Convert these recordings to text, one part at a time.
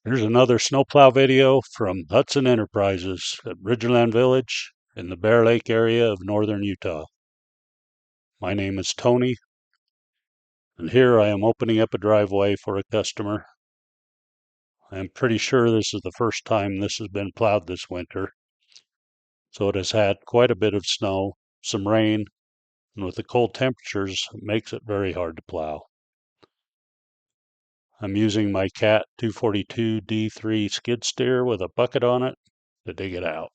Here's another snowplow video from Hudson Enterprises at Ridgeland Village in the Bear Lake area of northern Utah. My name is Tony, and here I am opening up a driveway for a customer. I am pretty sure this is the first time this has been plowed this winter, so it has had quite a bit of snow, some rain, and with the cold temperatures, it makes it very hard to plow. I'm using my Cat 242 D3 skid steer with a bucket on it to dig it out.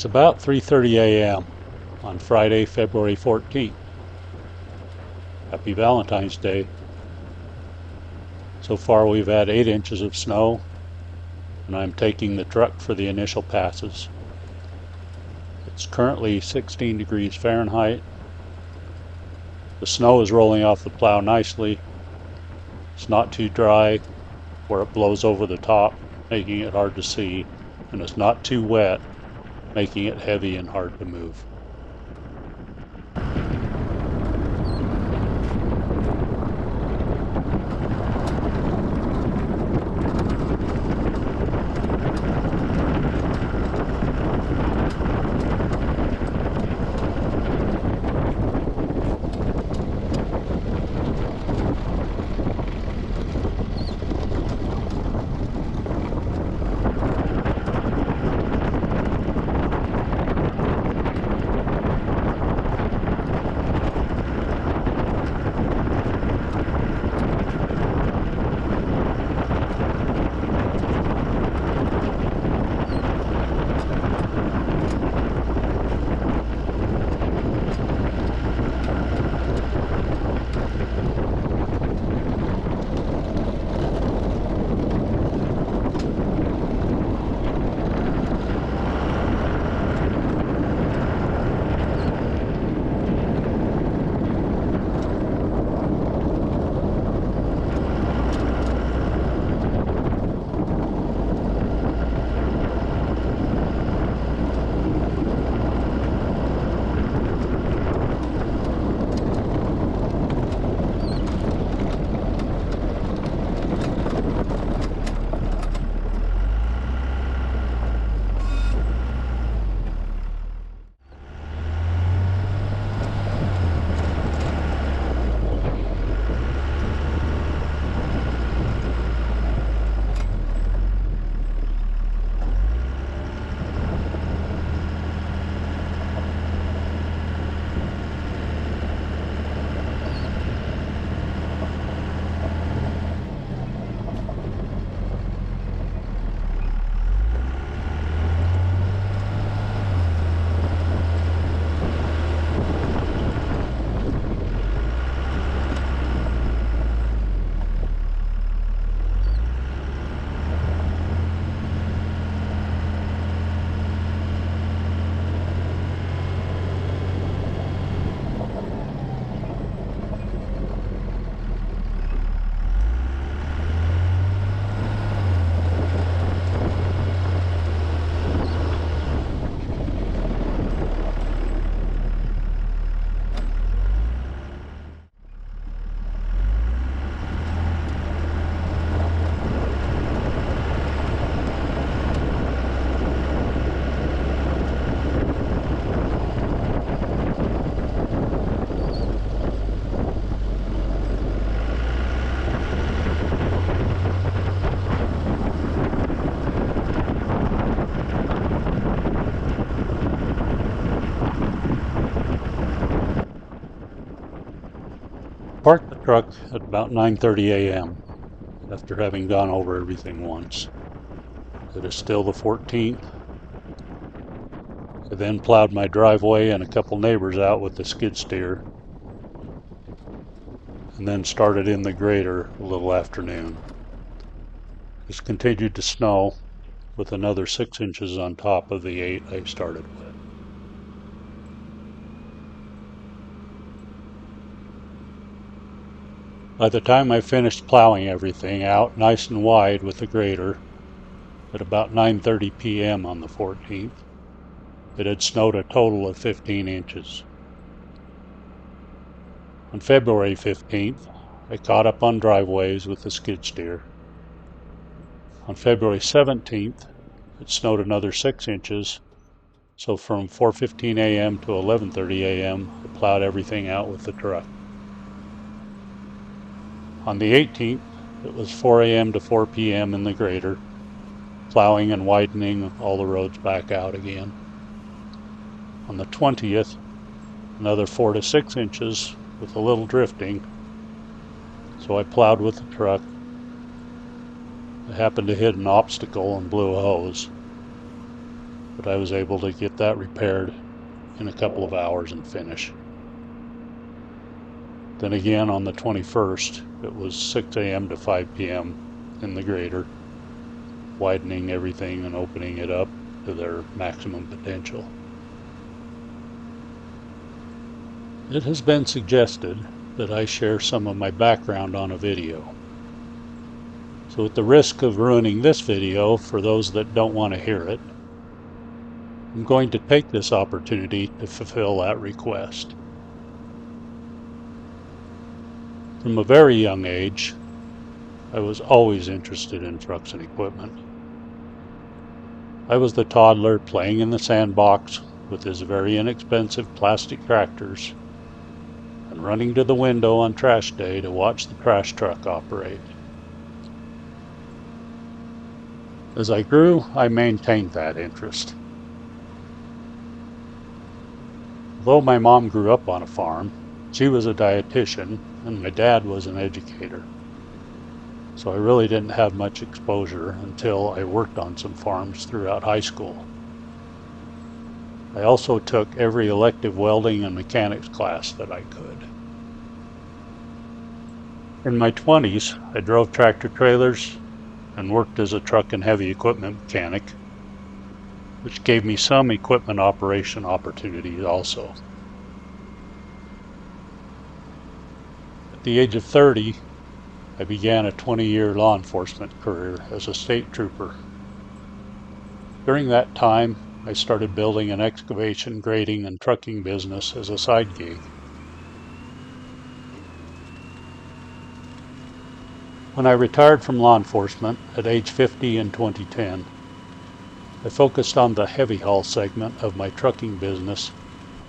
It's about 3:30 a.m. on Friday, February 14th. Happy Valentine's Day. So far we've had 8 inches of snow, and I'm taking the truck for the initial passes. It's currently 16 degrees Fahrenheit. The snow is rolling off the plow nicely. It's not too dry where it blows over the top, making it hard to see, and it's not too wet, making it heavy and hard to move. truck at about 9:30 a.m. after having gone over everything once. It is still the 14th. I then plowed my driveway and a couple neighbors out with the skid steer, and then started in the grader a little afternoon. It's continued to snow with another 6 inches on top of the 8 I started with. By the time I finished plowing everything out nice and wide with the grader at about 9:30 p.m. on the 14th, it had snowed a total of 15 inches. On February 15th, I caught up on driveways with the skid steer. On February 17th, it snowed another 6 inches, so from 4:15 a.m. to 11:30 a.m. I plowed everything out with the truck. On the 18th, it was 4 a.m. to 4 p.m. in the grader, plowing and widening all the roads back out again. On the 20th, another 4 to 6 inches with a little drifting, so I plowed with the truck. I happened to hit an obstacle and blew a hose, but I was able to get that repaired in a couple of hours and finish. Then again on the 21st, it was 6 a.m. to 5 p.m. in the grader, widening everything and opening it up to their maximum potential. It has been suggested that I share some of my background on a video. So at the risk of ruining this video for those that don't want to hear it, I'm going to take this opportunity to fulfill that request. From a very young age, I was always interested in trucks and equipment. I was the toddler playing in the sandbox with his very inexpensive plastic tractors and running to the window on trash day to watch the trash truck operate. As I grew, I maintained that interest. Although my mom grew up on a farm, she was a dietitian and my dad was an educator. So I really didn't have much exposure until I worked on some farms throughout high school. I also took every elective welding and mechanics class that I could. In my 20s, I drove tractor trailers and worked as a truck and heavy equipment mechanic, which gave me some equipment operation opportunities also. At the age of 30, I began a 20-year law enforcement career as a state trooper. During that time, I started building an excavation, grading, and trucking business as a side gig. When I retired from law enforcement at age 50 in 2010, I focused on the heavy haul segment of my trucking business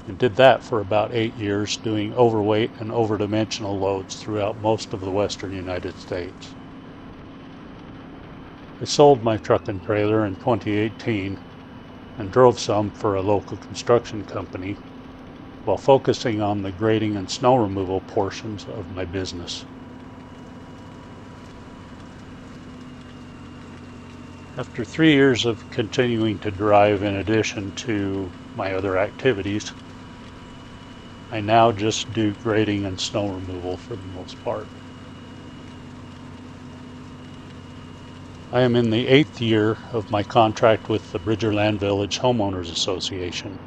and did that for about 8 years, doing overweight and overdimensional loads throughout most of the western United States. I sold my truck and trailer in 2018 and drove some for a local construction company while focusing on the grading and snow removal portions of my business. After 3 years of continuing to drive in addition to my other activities, I now just do grading and snow removal for the most part. I am in the 8th year of my contract with the Bridgerland Village Homeowners Association.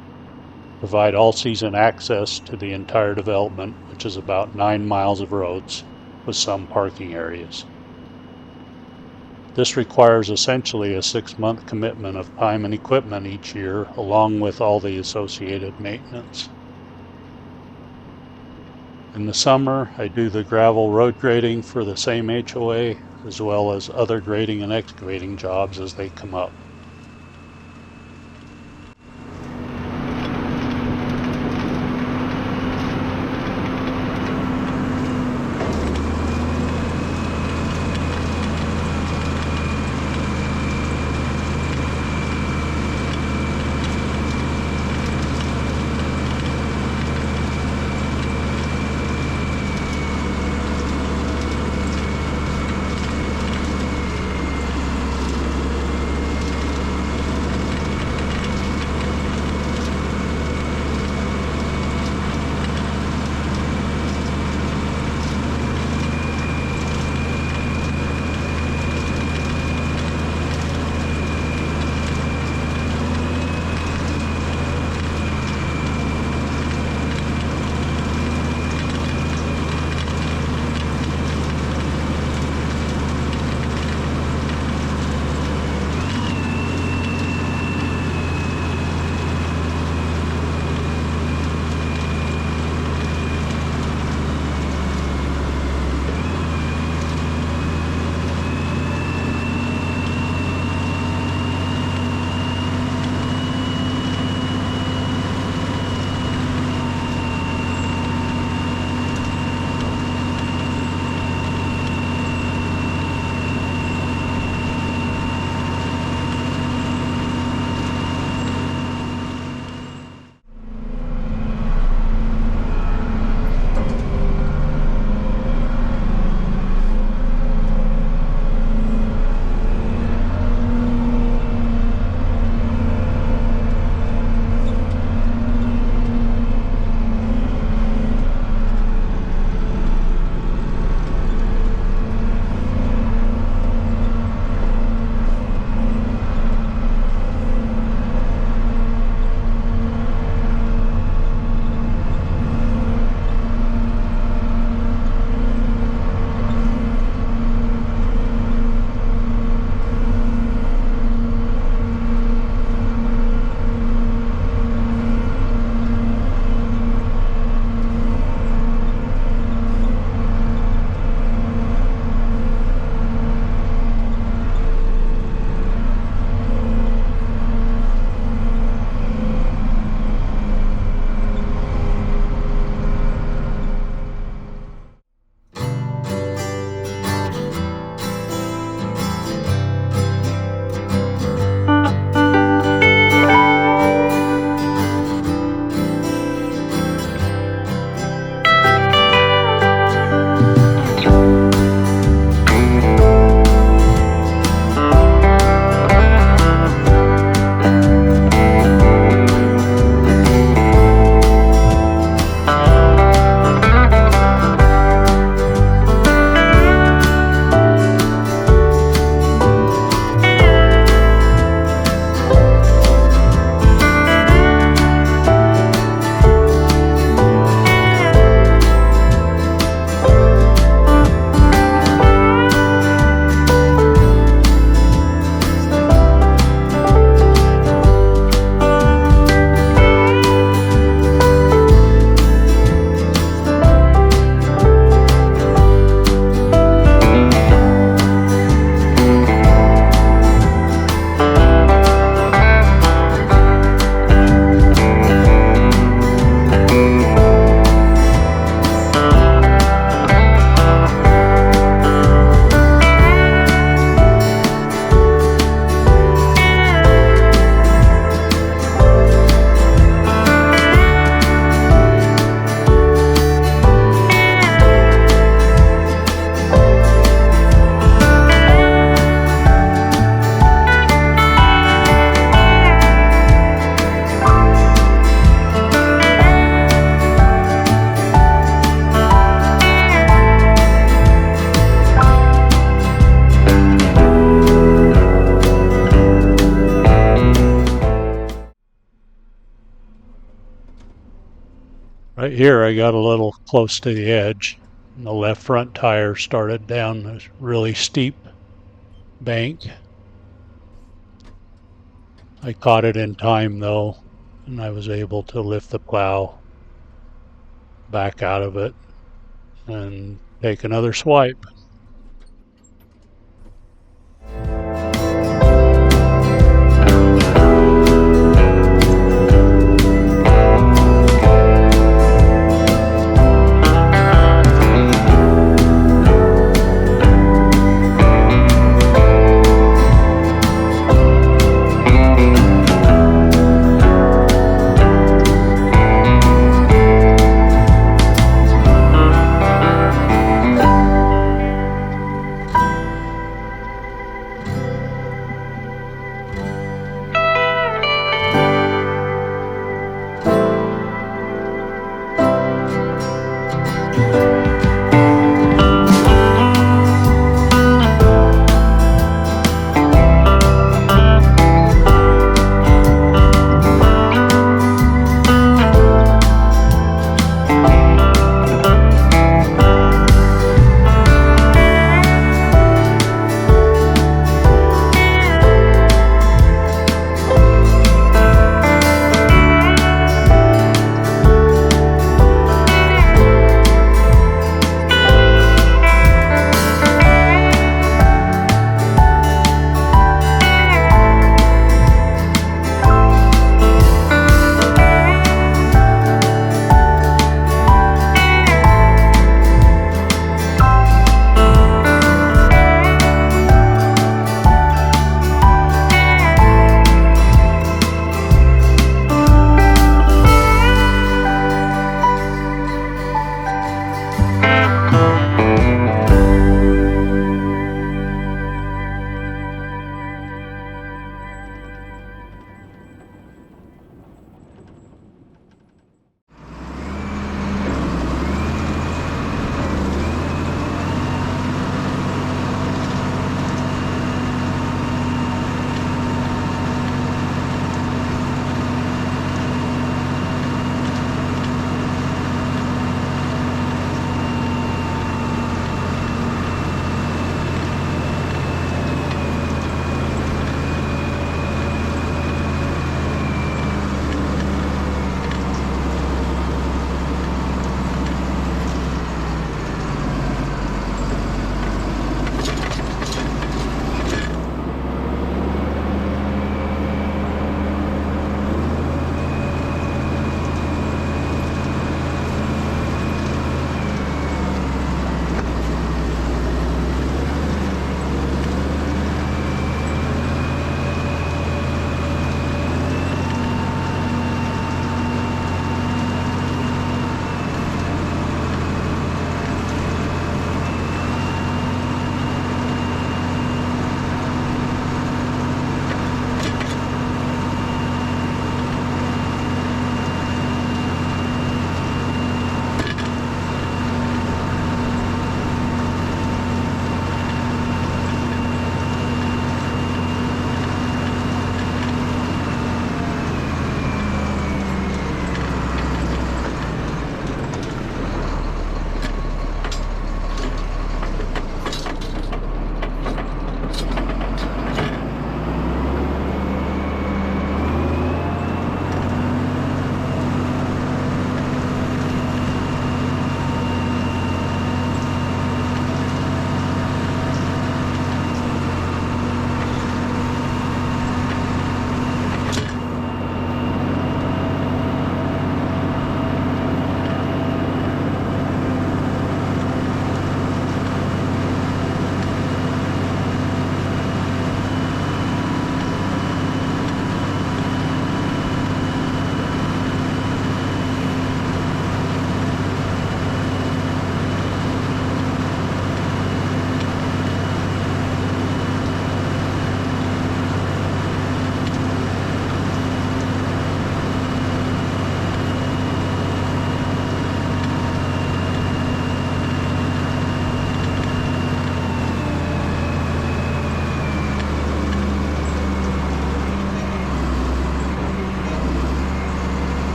Provide all-season access to the entire development, which is about 9 miles of roads with some parking areas. This requires essentially a 6-month commitment of time and equipment each year, along with all the associated maintenance. In the summer, I do the gravel road grading for the same HOA, as well as other grading and excavating jobs as they come up. Right here I got a little close to the edge. And the left front tire started down a really steep bank. I caught it in time though, and I was able to lift the plow back out of it and take another swipe.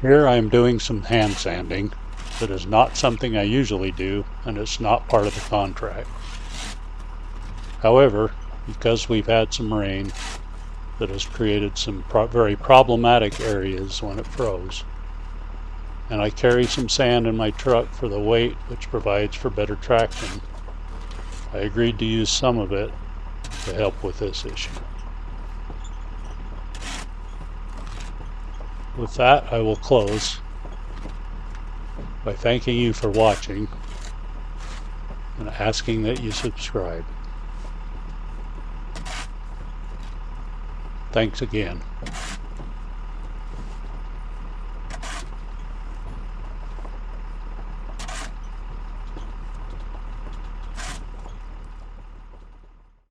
Here I am doing some hand sanding. That is not something I usually do, and it's not part of the contract. However, because we've had some rain, that has created some very problematic areas when it froze, and I carry some sand in my truck for the weight, which provides for better traction, I agreed to use some of it to help with this issue. With that, I will close by thanking you for watching and asking that you subscribe. Thanks again.